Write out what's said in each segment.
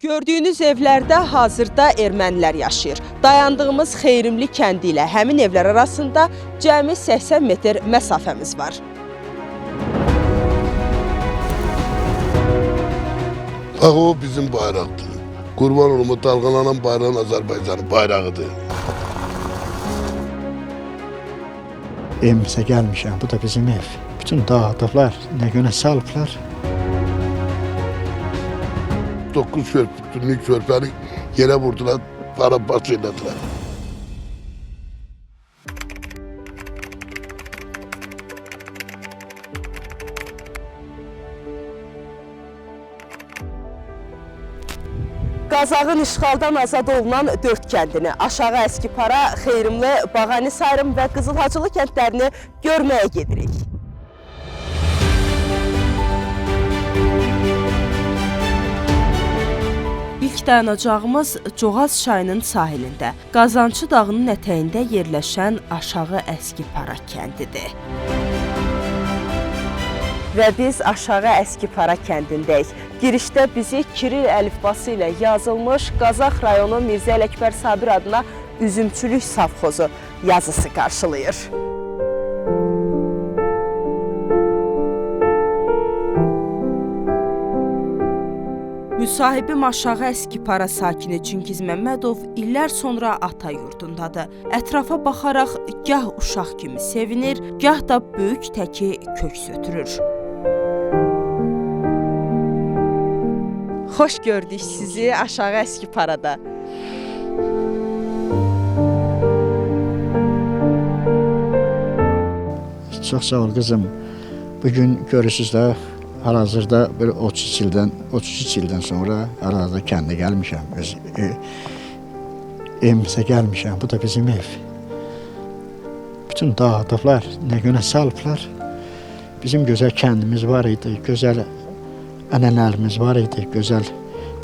Gördüyünüz evlərdə hazırda ermənilər yaşayır. Dayandığımız Xeyrimli kəndi ilə həmin evlər arasında cəmi 80 metr məsafəmiz var. Bax, o bizim bayraqdır. Qurban olma dalğalanan bayrağın Azərbaycanın bayrağıdır. Evimizə gəlmişəm, bu da bizim ev. Bütün dağıdıblar, nə günə salıblar. 9 körpünlük körpəni yerə vurdular, parabaş elədilər. Qazağın işğaldan azad olunan 4 kəndini, Aşağı Əskipara, Xeyrimli, Bağani Sayrım və Qızılhacılı kəndlərini görməyə gedirik. İlk dayanacağımız Coğaz çayının sahilində, Qazançı dağının ətəyində yerləşən Aşağı Əskipara kəndidir. Və biz Aşağı Əskipara kəndindəyik. Girişdə bizi Kiril əlifbası ilə yazılmış Qazax rayonu Mirzə Ələkbər Sabir adına üzümçülük savxozu yazısı qarşılayır. Müsahibim Aşağı Əskipara sakini Çingiz Məmmədov illər sonra ata yurdundadır. Ətrafa baxaraq gah uşaq kimi sevinir, gah da böyük təki köks ötürür. Xoş gördük sizi Aşağı Əskiparada. Çox sağ ol qızım. Bugün görürsünüz də, hal-hazırda bir 33 ildən sonra hal-hazırda kəndə gəlmişəm. Evimizə gəlmişəm, bu da bizim ev. Bütün dağıdıblar, nə günə salıblar. Bizim gözəl kəndimiz var idi, gözəl ənənələrimiz var idi, gözəl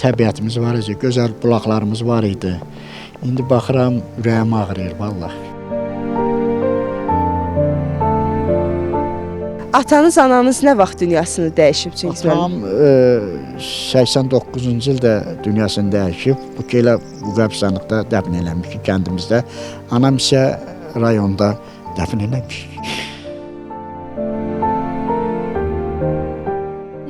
təbiətimiz var idi, gözəl bulaqlarımız var idi. İndi baxıram, ürəyim ağrıyır, vallahi. Atanız, ananız nə vaxt dünyasını dəyişib? Atam 89-cu ildə dünyasını dəyişib. Bu ki elə bu qəbristanlıqda dəfn eləmiş kəndimizdə. Anam isə rayonda dəfn eləmiş.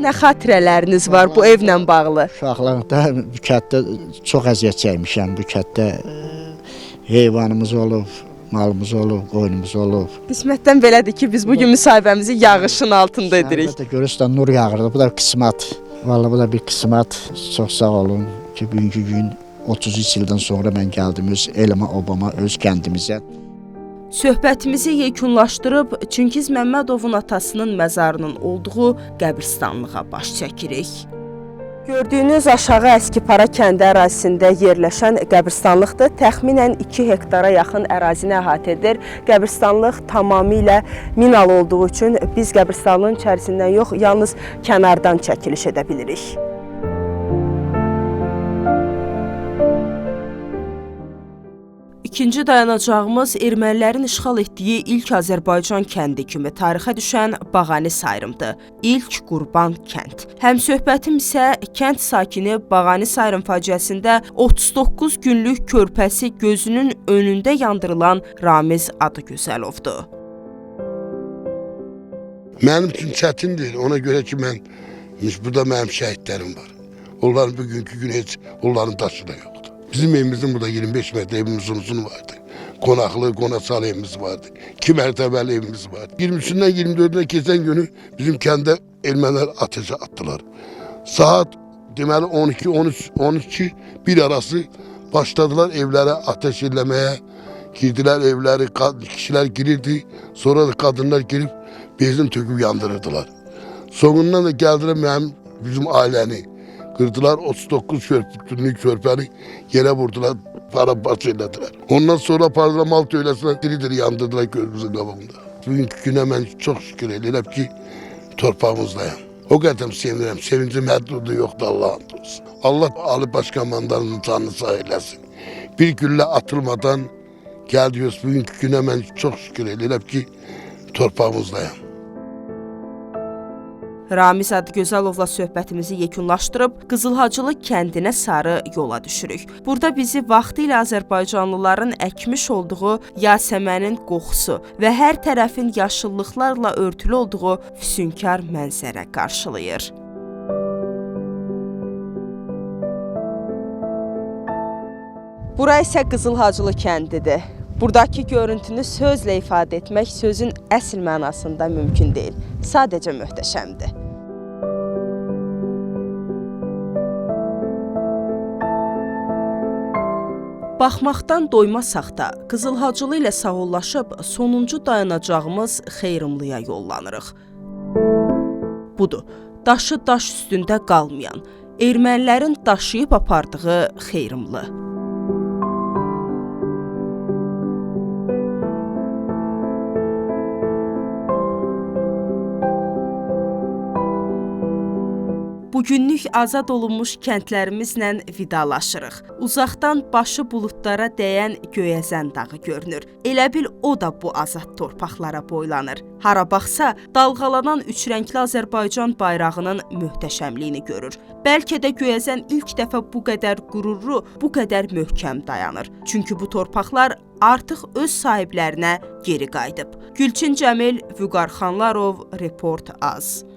Nə xatirələriniz var bu evlə bağlı? Uşaqlıqda bu kənddə çox əziyyət çəkmişəm. Bu kənddə heyvanımız olub, malımız olub, qoyunumuz olub. Qismətdən belədir ki, biz bugün müsahibəmizi yağışın altında edirik. Əlbəttə görürsən, nur yağırdı. Bu da qismət. Vallahi bu da bir qismət. Çox sağ olun ki, bugünkü gün 33 ildən sonra mən gəldim öz elimə, obama, öz kəndimizə. Söhbətimizi yekunlaşdırıb Çingiz Məmmədovun atasının məzarının olduğu qəbristanlığa baş çəkirik. Gördüyünüz Aşağı Əskipara kəndi ərazisində yerləşən qəbristanlıqdır. Təxminən 2 hektara yaxın ərazini əhatə edir. Qəbristanlıq tamamilə minalı olduğu üçün biz qəbristanlığın içərisindən yox, yalnız kənardan çəkiliş edə bilirik. İkinci dayanacağımız ermənilərin işğal etdiyi ilk Azərbaycan kəndi kimi tarixə düşən Bağani Sayrımdır. İlk qurban kənd. Həmsöhbətim isə kənd sakini Bağani Sayrım faciəsində 39 günlük körpəsi gözünün önündə yandırılan Ramiz Adıgözəlovdur. Mənim üçün çətindir, ona görə ki, burada mənim şəhidlərim var. Onların bugünkü gün heç onların daşı da yoxdur. Bizim evimizin burada 25 metre evimizin uzunu vardı. Konaklı, konaksal evimiz vardı. 2 mərtəbəli evimiz vardı. 23'ündən 24'üne keçən günü bizim kəndə ermənilər ateşe attılar. Saat deməli 12, 1 arası başladılar evlərə ateş eləməyə. Girdiler evləri, kişiler girirdi. Sonra da kadınlar girip benzin töküp yandırırdılar. Sonundan da geldiler bizim ailəni. Kırdılar 39 körpünlük körpəni yerə vurdular, parabaş elədilər. Ondan sonra parlamal töyləsinə diri yandırdılar gözümüzün qabağında. Bugünkü günə mən çox şükür edirəm ki, torpağımızdayım. O qədər sevinirəm, sevincim həddudu yoxdur Allah'ın olsun. Allah Ali Başkomandanın canını sağ eləsin. Bir güllə atılmadan gəldiyiz bugünkü günə mən çox şükür edirəm ki, torpağımızdayım. Ramiz Adıgözəlovla söhbətimizi yekunlaşdırıb Qızılhacılı kəndinə sarı yola düşürük. Burada bizi vaxtilə azərbaycanlıların əkmiş olduğu yasəmənin qoxusu və hər tərəfin yaşıllıqlarla örtülü olduğu füsunkar mənzərə qarşılayır. Bura isə Qızılhacılı kəndidir. Buradakı görüntünü sözlə ifadə etmək sözün əsl mənasında mümkün deyil. Sadəcə möhtəşəmdir. Baxmaqdan doymasaq da, Qızılhacılı ilə sağollaşıb sonuncu dayanacağımız Xeyrımlıya yollanırıq. Budur, daşı daş üstündə qalmayan, ermənilərin daşıyıb apardığı Xeyrımlı. Bugünlük azad olunmuş kəndlərimizlə vidalaşırıq. Uzaqdan başı buludlara dəyən Göyəzən dağı görünür. Elə bil o da bu azad torpaqlara boylanır. Hara baxsa, dalğalanan üçrəngli Azərbaycan bayrağının möhtəşəmliyini görür. Bəlkə də Göyəzən ilk dəfə bu qədər qürurlu, bu qədər möhkəm dayanır. Çünki bu torpaqlar artıq öz sahiblərinə geri qayıdıb. Gülçin Cəmil, Vüqar Xanlarov, Report Az.